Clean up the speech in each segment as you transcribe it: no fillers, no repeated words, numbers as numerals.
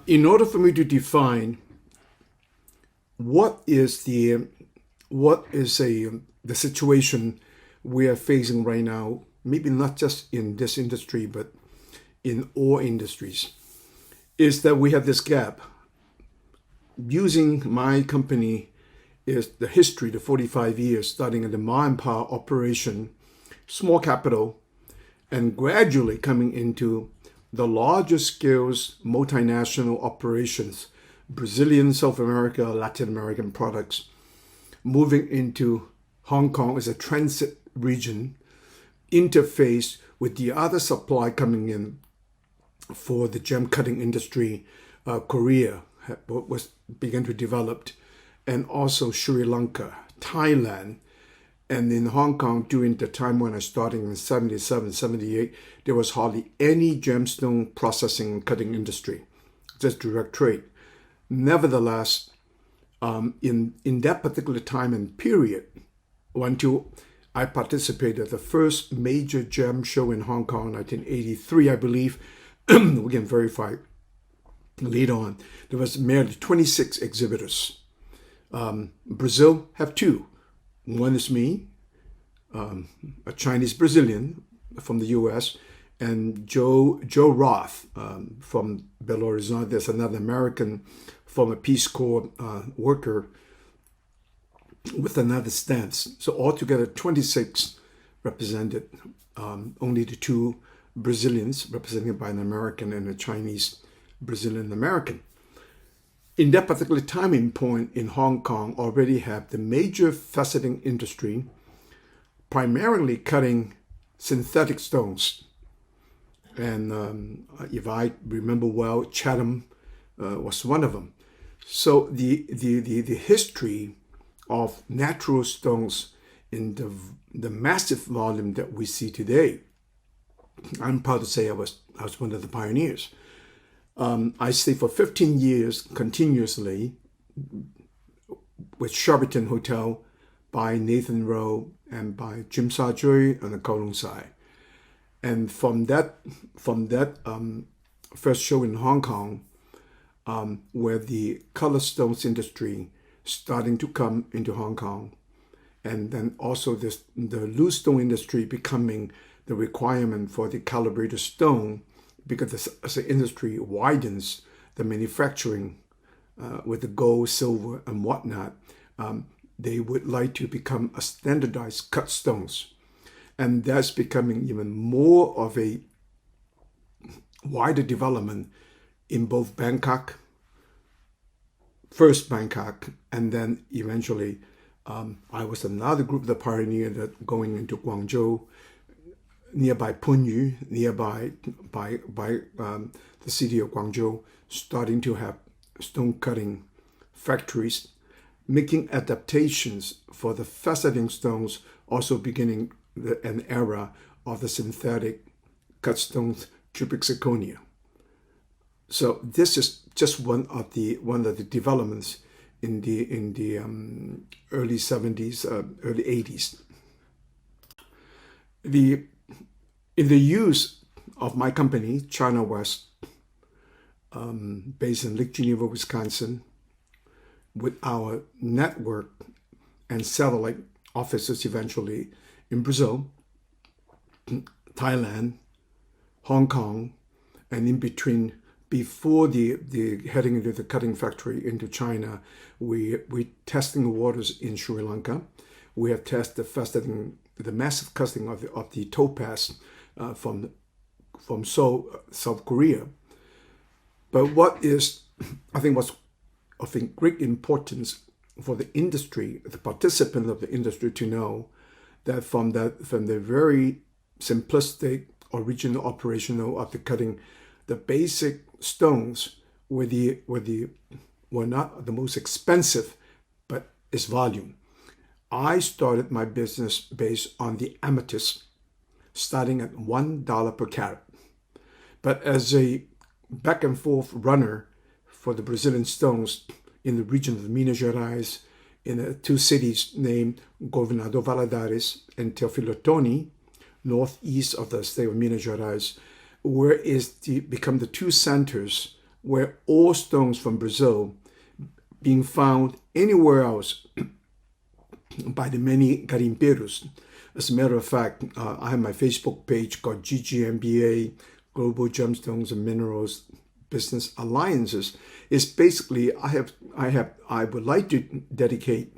In order for me to define what is the situation we are facing right now, maybe not just in this industry, but in all industries, is that we have this gap. Using my company is the history, the 45 years, starting at the ma and pa operation, small capital, and gradually coming into the larger scales multinational operations, Brazilian, South America, Latin American products, moving into Hong Kong as a transit region, interface with the other supply coming in for the gem cutting industry. Korea was began to develop, and also Sri Lanka, Thailand. And in Hong Kong, during the time when I started in 77, 78, there was hardly any gemstone processing and cutting industry, just direct trade. Nevertheless, in that particular time and period, until I participated at the first major gem show in Hong Kong, 1983, I believe, we can verify later on, there was merely 26 exhibitors. Brazil have two. One is me, a Chinese Brazilian from the U.S., and Joe Roth from Belo Horizonte. There's another American from a Peace Corps worker with another stance. So altogether, 26 represented. Only the two Brazilians represented by an American and a Chinese Brazilian American. In that particular timing point in Hong Kong, already have the major faceting industry, primarily cutting synthetic stones. And if I remember well, Chatham was one of them. So the history of natural stones in the massive volume that we see today, I'm proud to say I was one of the pioneers. I stayed for 15 years continuously with Sheraton Hotel by Nathan Rowe and by Jim Sajui and the Kowloon Sai. And from that first show in Hong Kong, where the color stones industry starting to come into Hong Kong, and then also the loose stone industry becoming the requirement for the calibrated stone, because as the industry widens, the manufacturing with the gold, silver, and whatnot, they would like to become a standardized cut stones. And that's becoming even more of a wider development in both Bangkok, first Bangkok, and then eventually I was another group of the pioneer that going into Guangzhou, nearby Punyu, nearby by the city of Guangzhou, starting to have stone cutting factories, making adaptations for the faceting stones, also beginning an era of the synthetic cut stones, cubic zirconia. So this is just one of the developments in the early 70s, early 80s. In the use of my company, China West, based in Lake Geneva, Wisconsin, with our network and satellite offices eventually in Brazil, Thailand, Hong Kong, and in between, before the heading into the cutting factory into China, we testing the waters in Sri Lanka. We have tested the massive cutting of the topaz from Seoul, South Korea. But what is, I think, what's of great importance for the industry, the participant of the industry, to know that from the very simplistic original operational of the cutting, the basic stones were not the most expensive, but its volume. I started my business based on the amethyst, starting at $1 per carat. But as a back and forth runner for the Brazilian stones in the region of Minas Gerais, in two cities named Governador Valadares and Teofilo Otoni, northeast of the state of Minas Gerais, where become the two centers where all stones from Brazil being found anywhere else by the many garimpeiros. As a matter of fact, I have my Facebook page called GGMBA, Global Gemstones and Minerals Business Alliances. It's basically I would like to dedicate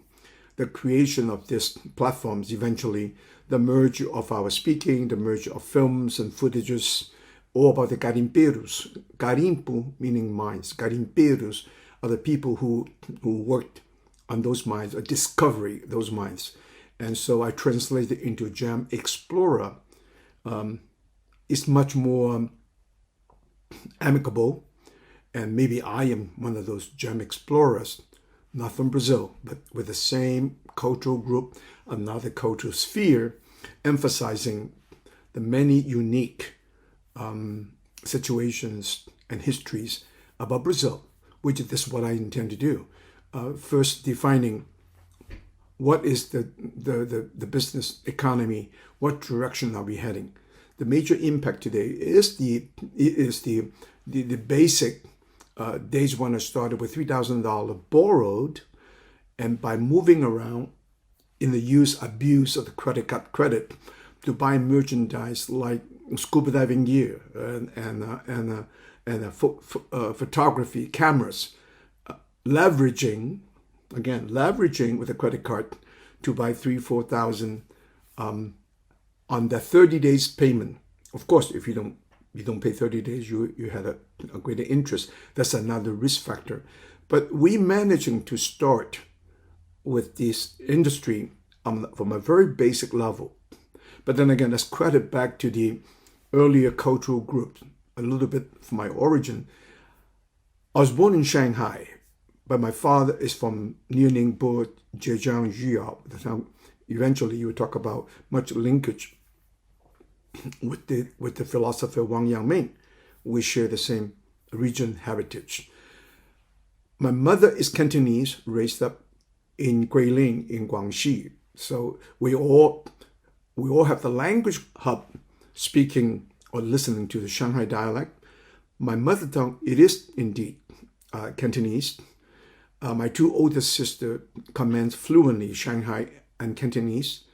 the creation of these platforms eventually, the merge of our speaking, the merge of films and footages, all about the garimpeiros. Garimpo meaning mines. Garimpeiros are the people who worked on those mines, or discovery those mines. And so I translate it into Gem Explorer. It's much more amicable, and maybe I am one of those gem explorers, not from Brazil, but with the same cultural group, another cultural sphere, emphasizing the many unique situations and histories about Brazil, which is what I intend to do. First, defining what is the business economy, what direction are we heading. The major impact today is the basic days when I started with $3,000 borrowed, and by moving around in the abuse of the credit to buy merchandise like scuba diving gear and photography cameras, leveraging with a credit card to buy 3,000-4,000 on the 30 days payment. Of course, if you don't pay 30 days, you had a greater interest. That's another risk factor. But we managing to start with this industry from a very basic level. But then again, let's credit back to the earlier cultural group, a little bit from my origin. I was born in Shanghai, but my father is from Ningbo, Zhejiang, Yuyao. Eventually, you would talk about much linkage with the philosopher Wang Yangming. We share the same region heritage. My mother is Cantonese, raised up in Guilin in Guangxi. So we all have the language hub, speaking or listening to the Shanghai dialect. My mother tongue, it is indeed Cantonese. My two older sisters command fluently Shanghai and Cantonese.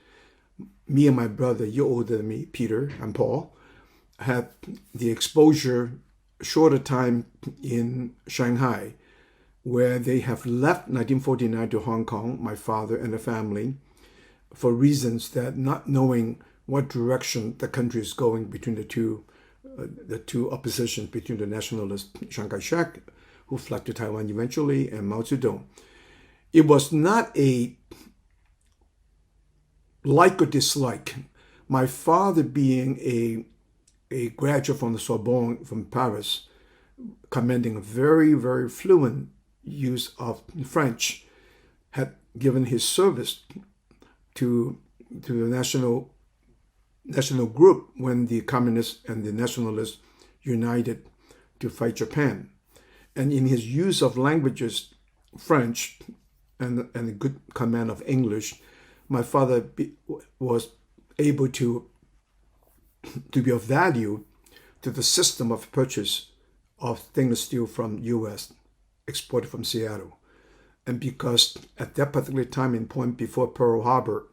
Me and my brother, you're older than me, Peter and Paul, had the exposure, shorter time in Shanghai, where they have left 1949 to Hong Kong, my father and the family, for reasons that not knowing what direction the country is going between the two oppositions, between the nationalist Chiang Kai-shek, who fled to Taiwan eventually, and Mao Zedong. It was not a like or dislike. My father, being a graduate from the Sorbonne from Paris, commanding a very, very fluent use of French, had given his service to the national group when the communists and the nationalists united to fight Japan. And in his use of languages, French and a good command of English, my father was able to be of value to the system of purchase of stainless steel from U.S. exported from Seattle. And because at that particular time and point before Pearl Harbor,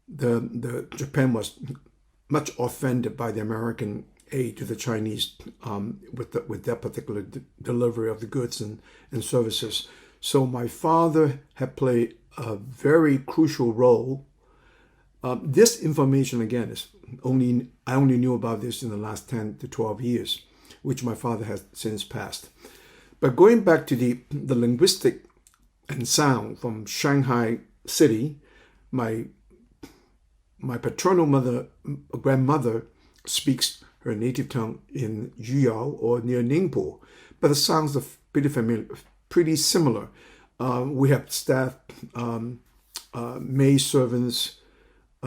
the Japan was much offended by the American aid to the Chinese with that particular delivery of the goods and services. So my father had played a very crucial role. This information, again, is I only knew about this in the last 10 to 12 years, which my father has since passed. But going back to the linguistic and sound from Shanghai City, my paternal grandmother speaks her native tongue in Yuyao or near Ningbo, but the sounds are pretty familiar, pretty similar. We have staff, maid servants,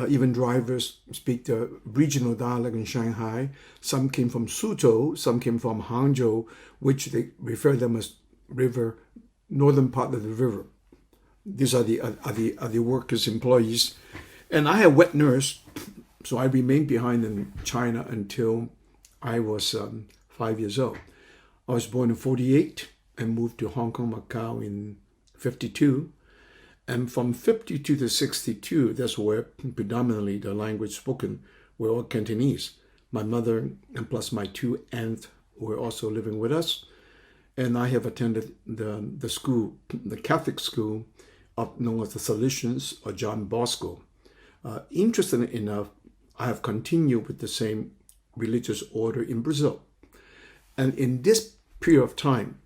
even drivers speak the regional dialect in Shanghai. Some came from Suzhou, some came from Hangzhou, which they refer them as river, northern part of the river. These are the workers, employees. And I had wet nurse, so I remained behind in China until I was 5 years old. I was born in 48 and moved to Hong Kong, Macau in 52. And from 52 to 62, that's where predominantly the language spoken were all Cantonese. My mother and plus my two aunts were also living with us. And I have attended the school, the Catholic school, known as the Salesians or John Bosco. Interestingly enough, I have continued with the same religious order in Brazil. And in this period of time,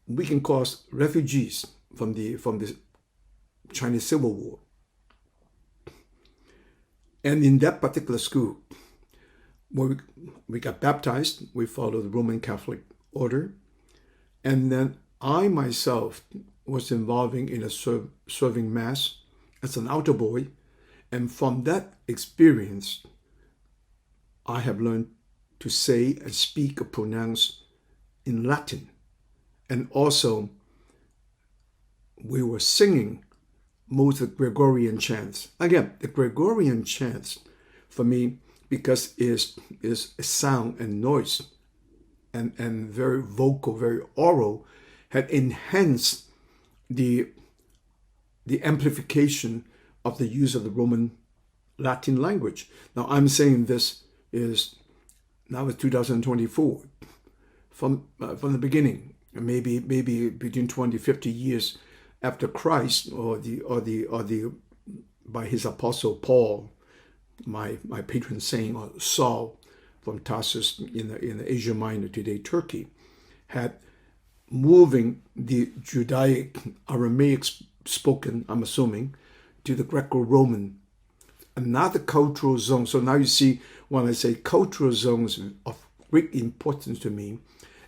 we can call us refugees from the Chinese Civil War. And in that particular school, when we got baptized, we followed the Roman Catholic order. And then I myself was involving in a serving Mass as an altar boy. And from that experience, I have learned to say and speak or pronounce in Latin. And also, we were singing most of the Gregorian chants. Again, the Gregorian chants, for me, because is a sound and noise and very vocal, very oral, had enhanced the amplification of the use of the Roman Latin language. Now, I'm saying this is now it's 2024. From the beginning, maybe between 20, 50 years after Christ, or by his apostle Paul, my patron saint, or Saul from Tarsus in the Asia Minor, today Turkey, had moving the Judaic Aramaic spoken, I'm assuming, to the Greco-Roman, another cultural zone. So now you see, when I say cultural zones of great importance to me,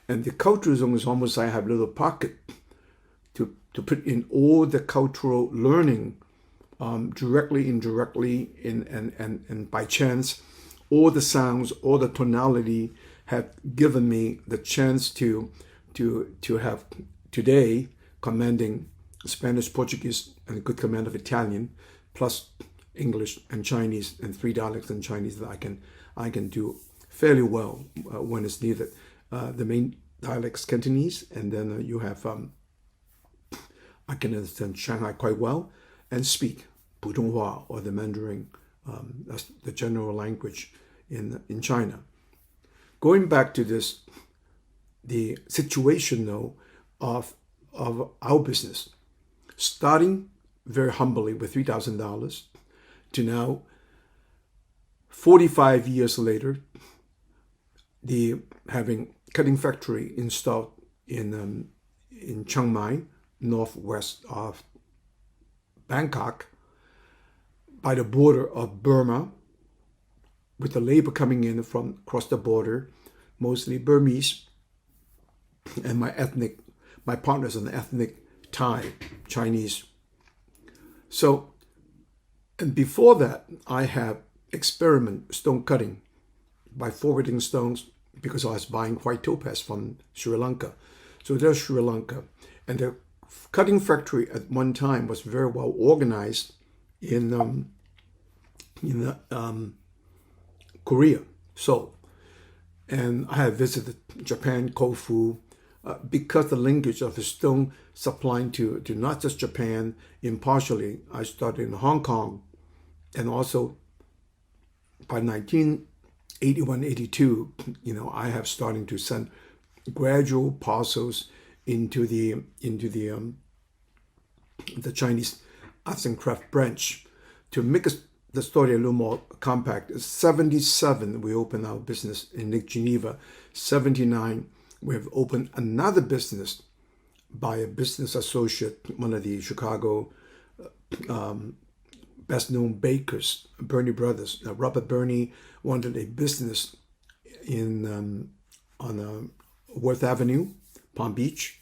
and the cultural zone is almost like I have a little pocket to put in all the cultural learning, directly, indirectly, and by chance, all the sounds, all the tonality have given me the chance to have today commanding Spanish, Portuguese, and a good command of Italian, plus English and Chinese, and 3 dialects in Chinese that I can do fairly well when it's needed. The main dialects Cantonese, and then you have I can understand Shanghai quite well and speak Putonghua, or the Mandarin. That's the general language in China. Going back to this, the situation though of our business, starting very humbly with $3,000 to now 45 years later, the having cutting factory installed in Chiang Mai, northwest of Bangkok, by the border of Burma, with the labor coming in from across the border, mostly Burmese, and my partner's an ethnic Thai, Chinese. So, and before that, I have experiment stone cutting by forwarding stones, because I was buying white topaz from Sri Lanka. So there's Sri Lanka. And the cutting factory at one time was very well organized in Korea, Seoul. And I have visited Japan, Kofu, because the linkage of the stone supplying to not just Japan, impartially, I started in Hong Kong. And also by 1981, 82, I have starting to send gradual parcels into the Chinese arts and craft branch. To make the story a little more compact, 77 we opened our business in Lake Geneva. 79 we have opened another business by a business associate, one of the Chicago best known bakers, Bernie Brothers. Robert Bernie wanted a business on Worth Avenue, Palm Beach.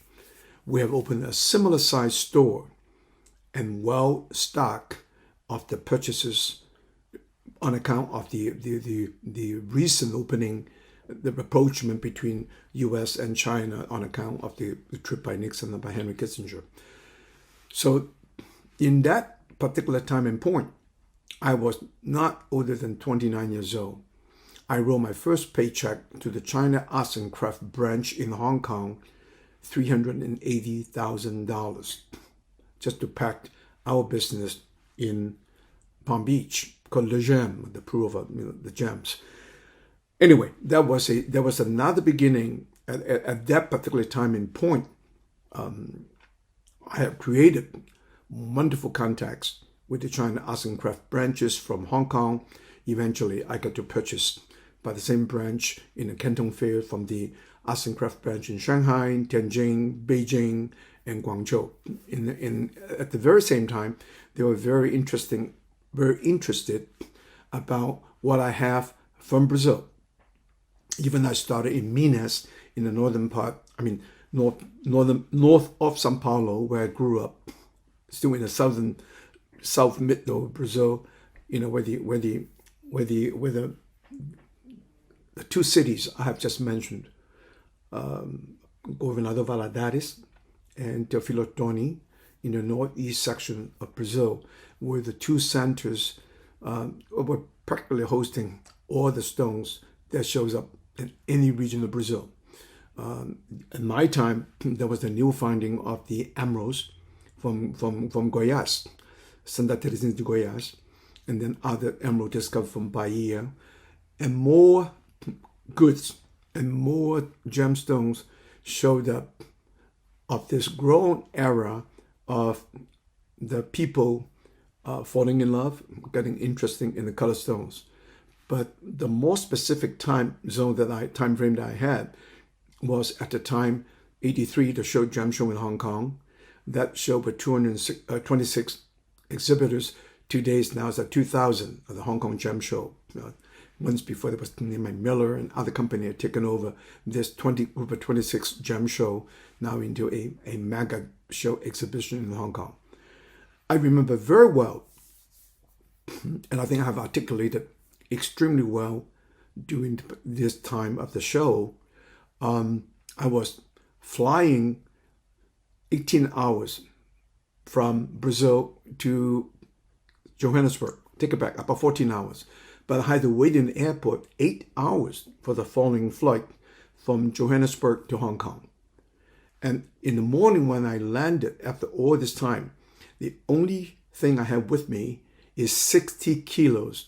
We have opened a similar size store and well stocked of the purchases on account of the recent opening, the rapprochement between U.S. and China on account of the trip by Nixon and by Henry Kissinger. So in that particular time and point, I was not older than 29 years old. I wrote my first paycheck to the China Arts and Craft branch in Hong Kong, $380,000, just to pack our business in Palm Beach, called Le Gem, the proof of the gems. Anyway, there was another beginning at that particular time and point. I have created wonderful contacts with the China Arts and Craft branches from Hong Kong. Eventually, I got to purchase by the same branch in the Canton Fair from the Arts and Craft branch in Shanghai, Tianjin, Beijing, and Guangzhou. At the very same time, they were very interested about what I have from Brazil. Even I started in Minas, in the northern part, north of São Paulo, where I grew up, still in the south middle of Brazil, where the two cities I have just mentioned, Governador Valadares and Teofilo Otoni, in the northeast section of Brazil, were the two centers were practically hosting all the stones that shows up in any region of Brazil. In my time, there was the new finding of the emeralds from Goiás, Santa Teresinha de Goiás, and then other emeralds discovered from Bahia, and more goods and more gemstones showed up of this growing era of the people falling in love, getting interested in the color stones. But the more specific time frame that I had was at the time 83, the gem show in Hong Kong. That show with 226 exhibitors. Today now is at 2,000 of the Hong Kong Gem Show. Once before, there was Neiman Miller and other company had taken over this group of 26 gem show, now into a mega show exhibition in Hong Kong. I remember very well, and I think I have articulated extremely well during this time of the show. I was flying 18 hours from Brazil to Johannesburg. Take it back, about 14 hours. But I had to wait in the airport 8 hours for the following flight from Johannesburg to Hong Kong. And in the morning when I landed, after all this time, the only thing I had with me is 60 kilos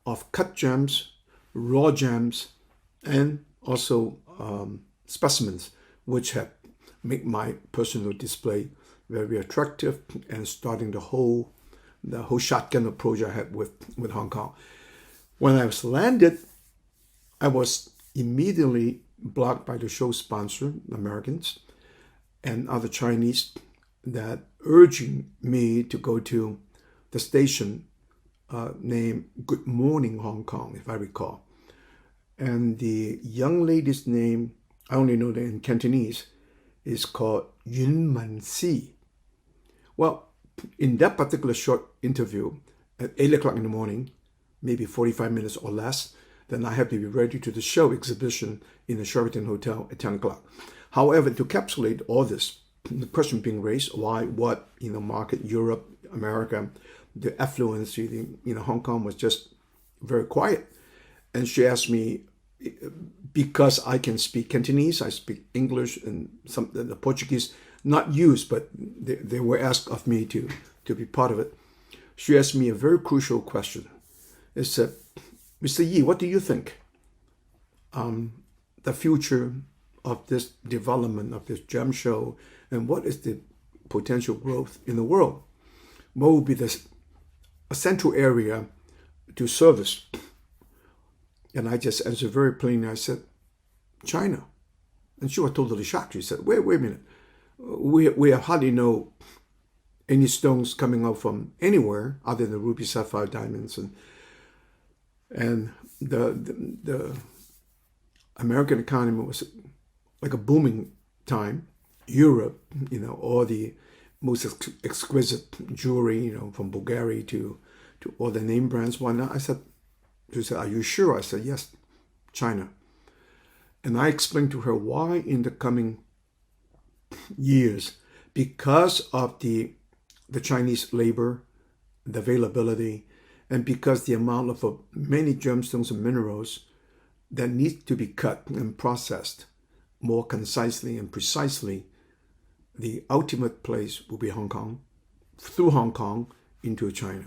of cut gems, raw gems, and also specimens, which have made my personal display very attractive and starting the whole shotgun approach I had with Hong Kong. When I was landed, I was immediately blocked by the show sponsor, Americans, and other Chinese that urging me to go to the station named Good Morning Hong Kong, if I recall. And the young lady's name, I only know that in Cantonese, is called Yun Man Si. Well, in that particular short interview, at 8 o'clock in the morning, maybe 45 minutes or less, then I have to be ready to the show exhibition in the Sheraton Hotel at 10 o'clock. However, to encapsulate all this, the question being raised, why, what, market, Europe, America, the affluence, Hong Kong was just very quiet. And she asked me, because I can speak Cantonese, I speak English and some the Portuguese, not used, but they were asked of me to be part of it. She asked me a very crucial question. It said, Mr. Yi, what do you think? The future of this development of this gem show, and what is the potential growth in the world? What will be a central area to service? And I just answered very plainly. I said, China. And she was totally shocked. She said, wait a minute. We hardly know any stones coming out from anywhere other than ruby, sapphire, diamonds, and the American economy was like a booming time. Europe, all the most exquisite jewelry, from Bulgari to all the name brands, whatnot. She said, are you sure? I said, yes, China. And I explained to her why in the coming years, because of the Chinese labor, the availability, and because the amount of many gemstones and minerals that needs to be cut and processed more concisely and precisely, the ultimate place will be Hong Kong, through Hong Kong into China.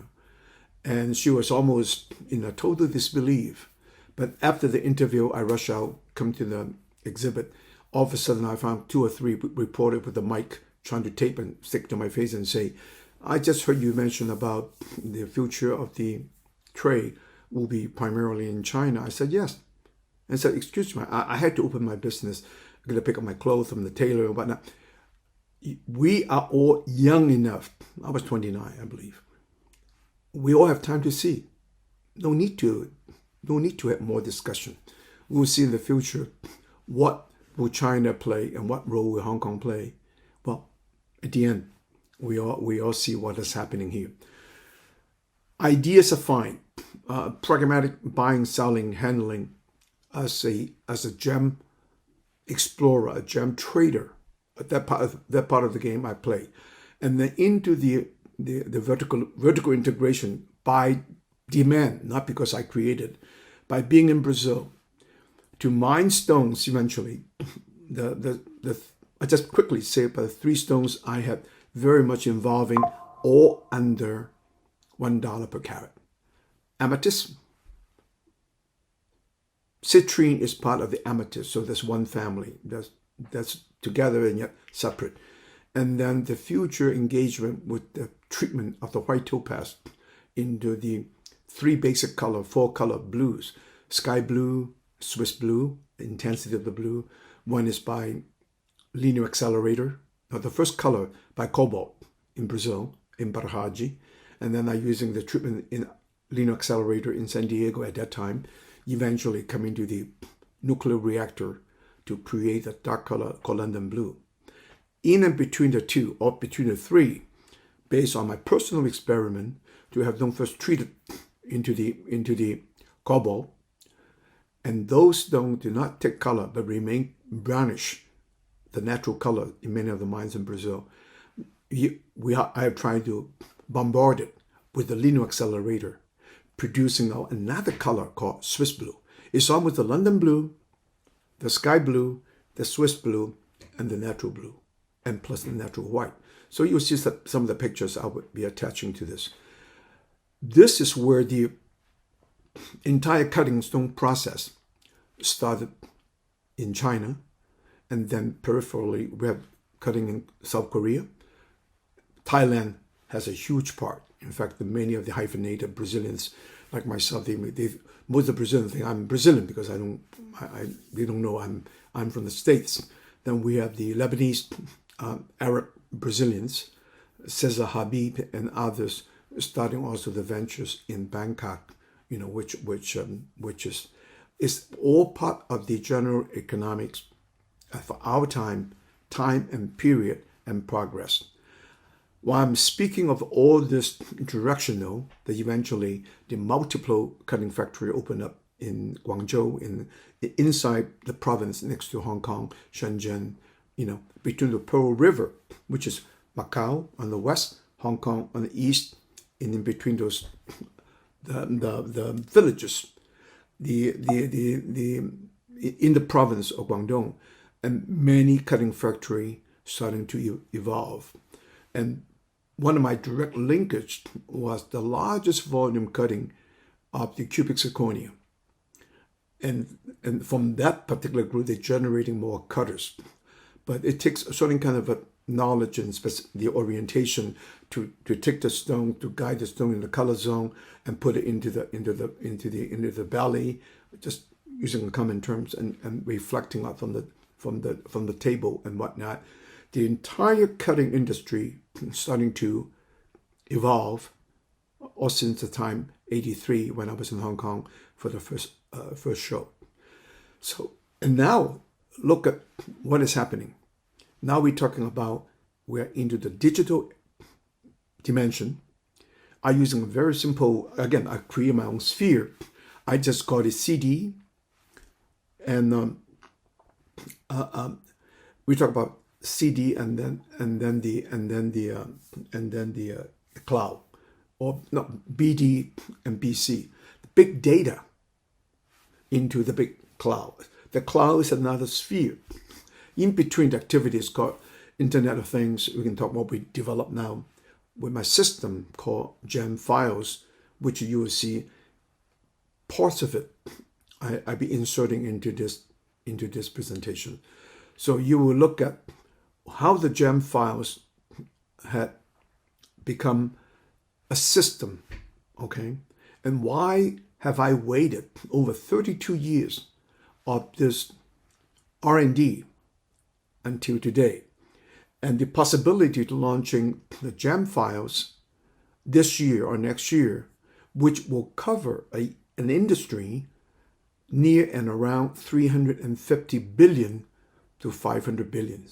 And she was almost in a total disbelief. But after the interview, I rushed out, come to the exhibit. All of a sudden, I found 2 or 3 reporters with a mic trying to tape and stick to my face and say, I just heard you mention about the future of the trade will be primarily in China. I said, yes. And said, excuse me, I had to open my business. I'm going to pick up my clothes from the tailor and whatnot. We are all young enough. I was 29, I believe. We all have time to see. No need to have more discussion. We will see in the future what will China play and what role will Hong Kong play. Well, at the end, we all see what is happening here. Ideas are fine. Pragmatic buying, selling, handling as a gem explorer, a gem trader. That part of the game I play. And then into the vertical integration by demand, not because I created, by being in Brazil, to mine stones eventually. I just quickly say about the 3 stones I had very much involving, all under $1 per carat. Amethyst. Citrine is part of the amethyst, so there's one family that's together and yet separate. And then the future engagement with the treatment of the white topaz into the 3 basic color, 4 color blues: sky blue, Swiss blue, the intensity of the blue. One is by linear accelerator. Now the first color by Cobalt in Brazil, in Barahaji. And then I'm using the treatment in linear accelerator in San Diego at that time, eventually coming to the nuclear reactor to create a dark color called London blue. In and between the 2, or between the 3, based on my personal experiment, to have them first treated into the cobalt, and those stones do not take color but remain brownish, the natural color in many of the mines in Brazil. I have tried to bombard it with the linear accelerator, producing now another color called Swiss blue. It's almost the London blue, the sky blue, the Swiss blue, and the natural blue, and plus the natural white. So you'll see some of the pictures I would be attaching to this. This is where the entire cutting stone process started in China, and then peripherally we have cutting in South Korea. Thailand has a huge part. In fact, many of the hyphenated Brazilians, like myself, most of the Brazilians think I'm Brazilian because they don't know I'm from the States. Then we have the Lebanese, Arab Brazilians, Cesar Habib and others, starting also the ventures in Bangkok, which is all part of the general economics for our time and period and progress. While I'm speaking of all this direction, though, that eventually the multiple cutting factory opened up in Guangzhou, inside the province next to Hong Kong, Shenzhen, between the Pearl River, which is Macau on the west, Hong Kong on the east, and in between those, the villages, in the province of Guangdong, and many cutting factory starting to evolve. And one of my direct linkage was the largest volume cutting of the cubic zirconia. And from that particular group, they're generating more cutters. But it takes a certain kind of a knowledge and the orientation to take the stone, to guide the stone in the color zone and put it into the belly, just using common terms and reflecting out from the table and whatnot. The entire cutting industry starting to evolve, or since the time 83 when I was in Hong Kong for the first show. So, and now look at what is happening. Now we're talking about we're into the digital dimension. I'm using a very simple, again, I create my own sphere. I just call it CD, and we talk about CD and then the cloud, or no, BD and BC, the big data into the big cloud. The cloud is another sphere. In between the activities called Internet of Things, we can talk what we develop now with my system called Gemmfiles, which you will see parts of it I'll be inserting into this presentation. So you will look at how the Gemmfiles had become a system, okay? And why have I waited over 32 years of this R&D until today? And the possibility to launching the Gemmfiles this year or next year, which will cover an industry near and around 350 billion to 500 billion.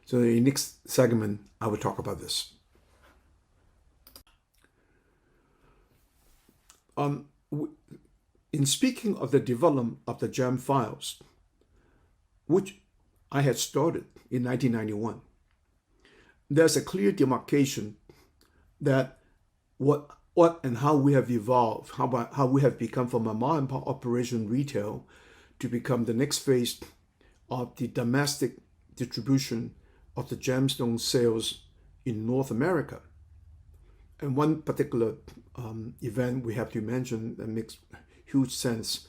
So in the next segment, I will talk about this. In speaking of the development of the Gemmfiles, which I had started in 1991, there's a clear demarcation that what and how we have evolved, how we have become from a mom and pop operation retail to become the next phase of the domestic distribution of the gemstone sales in North America. And one particular event we have to mention that makes huge sense.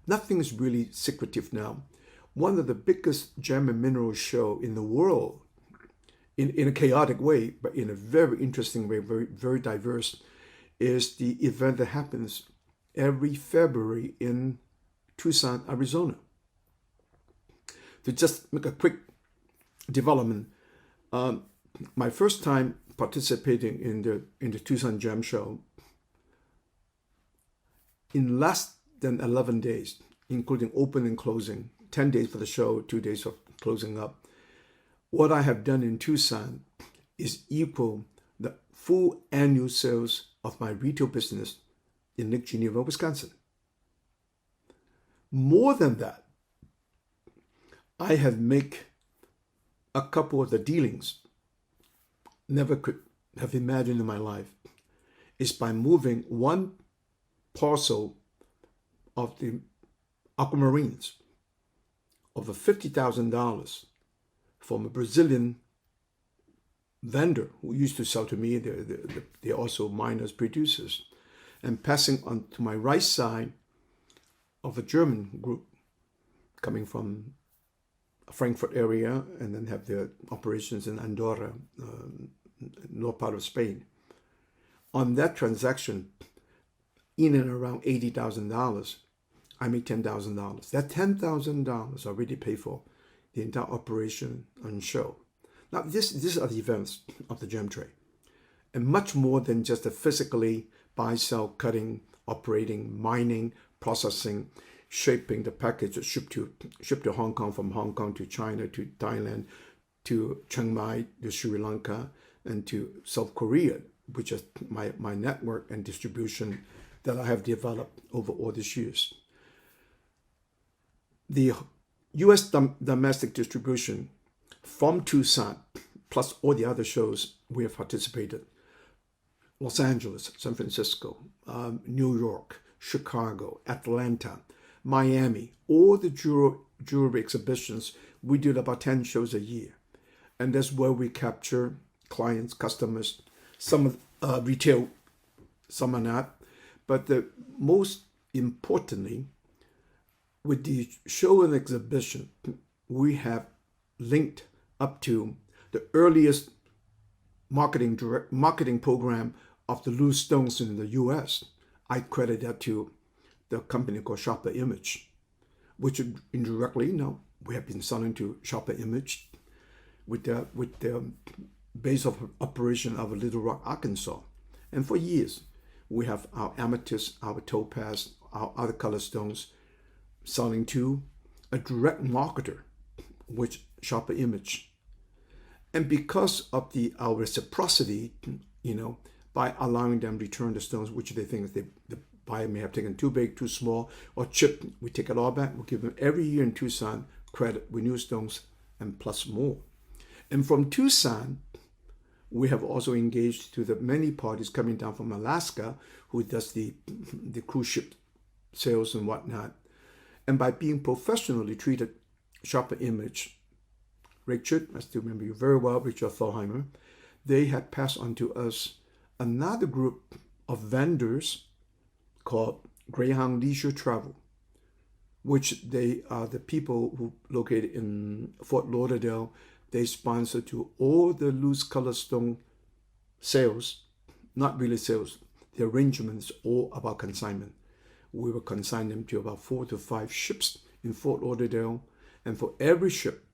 Nothing is really secretive now. One of the biggest gem and mineral show in the world, in a chaotic way, but in a very interesting way, very, very diverse, is the event that happens every February in Tucson, Arizona. To just make a quick development, my first time participating in the Tucson Gem Show, in less than 11 days, including open and closing, 10 days for the show, 2 days of closing up, what I have done in Tucson is equal the full annual sales of my retail business in Lake Geneva, Wisconsin. More than that, I have made a couple of the dealings never could have imagined in my life, is by moving one parcel of the aquamarines of the $50,000 from a Brazilian vendor who used to sell to me. They're also miners, producers, and passing on to my right side of a German group coming from Frankfurt area, and then have their operations in Andorra, north part of Spain. On that transaction, in and around $80,000, I made $10,000. That $10,000 already paid for the entire operation and show. Now, these are the events of the gem trade, and much more than just the physically buy, sell, cutting, operating, mining, processing, shaping the package, shipped to Hong Kong, from Hong Kong to China, to Thailand, to Chiang Mai, to Sri Lanka, and to South Korea, which is my network and distribution that I have developed over all these years. The U.S. domestic distribution from Tucson, plus all the other shows we have participated, Los Angeles, San Francisco, New York, Chicago, Atlanta, Miami, all the jewelry exhibitions, we did about 10 shows a year. And that's where we capture clients, customers, some retail, some are not. But the most importantly, with the show and exhibition, we have linked up to the earliest marketing program of the loose stones in the U.S. I credit that to the company called Sharper Image, which indirectly, we have been selling to Sharper Image with the base of operation of Little Rock, Arkansas. And for years, we have our amethyst, our topaz, our other color stones selling to a direct marketer, which Sharper Image. And because of our reciprocity, by allowing them return the stones, which they think the buyer may have taken too big, too small, or chipped, we take it all back. We give them every year in Tucson credit with new stones and plus more. And from Tucson, we have also engaged to the many parties coming down from Alaska who does the cruise ship sales and whatnot. And by being professionally treated, Sharper Image, Richard, I still remember you very well, Richard Thalheimer, they had passed on to us another group of vendors called Greyhound Leisure Travel, which they are the people who located in Fort Lauderdale. They sponsor to all the loose color stone sales, not really sales, the arrangements all about consignment. We will consign them to about 4 to 5 ships in Fort Lauderdale, and for every ship,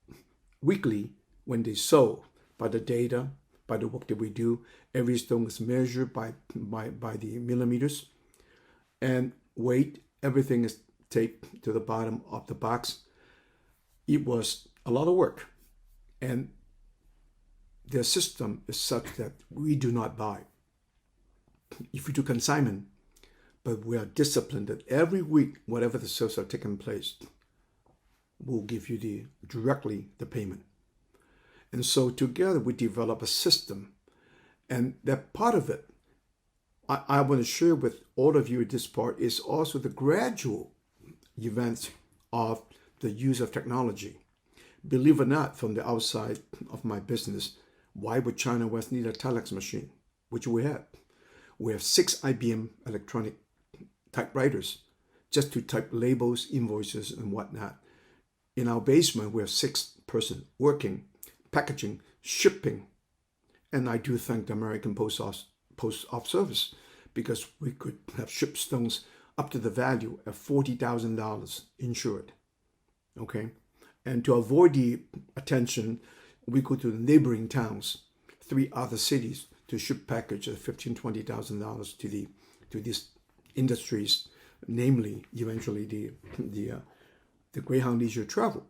weekly, when they sold, by the data, by the work that we do, every stone is measured by the millimeters, and weight, everything is taped to the bottom of the box. It was a lot of work, and their system is such that we do not buy. If we do consignment, but we are disciplined that every week, whatever the sales are taking place, we'll give you directly the payment. And so together we develop a system, and that part of it, I want to share with all of you this part, is also the gradual events of the use of technology. Believe it or not, from the outside of my business, why would China West need a telex machine, which we have? We have 6 IBM electronic typewriters just to type labels, invoices, and whatnot. In our basement, we have 6 person working, packaging, shipping. And I do thank the American Post Office Service, because we could have shipped stones up to the value of $40,000 insured. Okay? And to avoid the attention, we go to the neighboring towns, 3 other cities, to ship packages of $15,000, $20,000 to these industries, namely eventually the Greyhound Leisure Travel.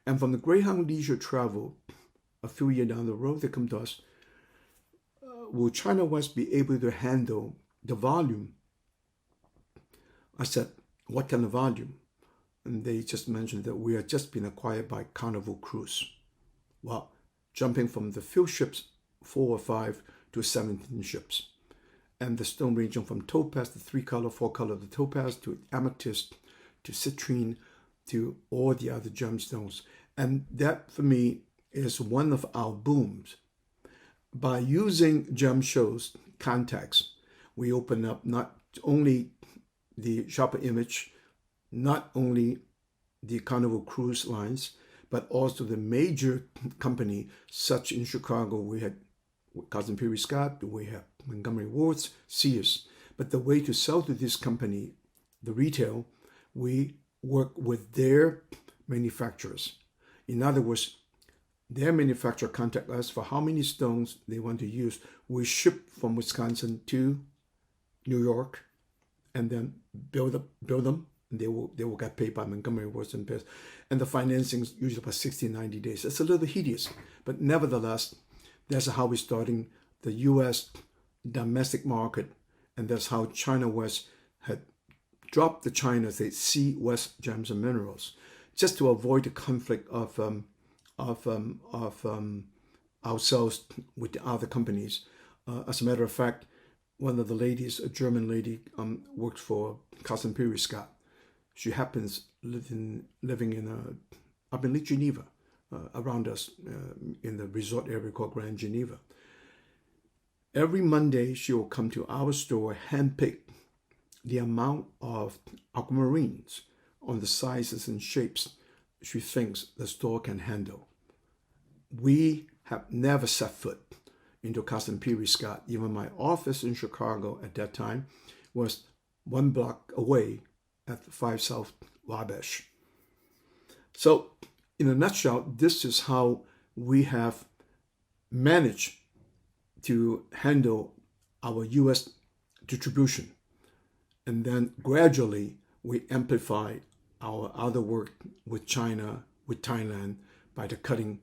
And from the Greyhound Leisure Travel, a few years down the road, they come to us, will China West be able to handle the volume? I said, what kind of volume? And they just mentioned that we have just been acquired by Carnival Cruise. Well, jumping from the few ships, 4 or 5 to 17 ships. And the stone ranging from topaz to 3-color, 4-color, the topaz to amethyst to citrine to all the other gemstones. And that for me is one of our booms. By using gem shows contacts, we open up not only the Sharper Image, not only the Carnival Cruise Lines, but also the major company, such in Chicago, we had Cousin Peary Scott, we have Montgomery Ward's, Sears. But the way to sell to this company, the retail, we work with their manufacturers. In other words, their manufacturer contact us for how many stones they want to use. We ship from Wisconsin to New York, and then build them. And they will get paid by Montgomery Ward and Pierce. And the financing is usually about 60, 90 days. It's a little hideous, but nevertheless, that's how we're starting the U.S. domestic market, and that's how China West had dropped the China, they see West Gems and Minerals, just to avoid the conflict of ourselves with the other companies. As a matter of fact, one of the ladies, a German lady, works for Cousin Peary Scott. She happens living in up in Lake Geneva, around us in the resort area called Grand Geneva. Every Monday, she will come to our store, handpick the amount of aquamarines on the sizes and shapes she thinks the store can handle. We have never set foot into Cousin Peary Scott. Even my office in Chicago at that time was 1 block away at 5 South Wabash. So, in a nutshell, this is how we have managed to handle our U.S. distribution. And then gradually we amplify our other work with China, with Thailand, by the cutting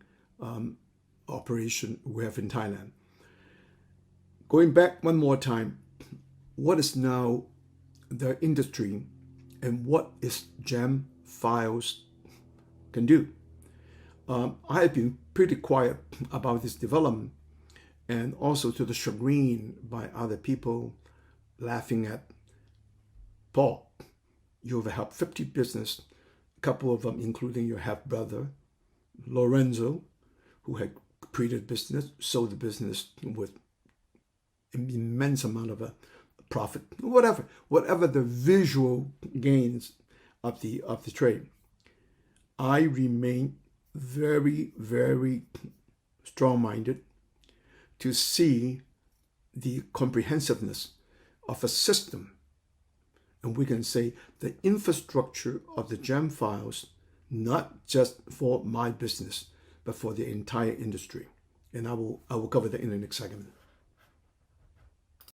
operation we have in Thailand. Going back one more time, what is now the industry and what is Gemmfiles can do? I have been pretty quiet about this development, and also to the chagrin by other people laughing at Paul. You've helped 50 business, a couple of them including your half-brother, Lorenzo, who had created business, sold the business with an immense amount of a profit, whatever the visual gains of the trade. I remain very, very strong-minded to see the comprehensiveness of a system. And we can say the infrastructure of the Gemmfiles, not just for my business, but for the entire industry. And I will cover that in the next segment.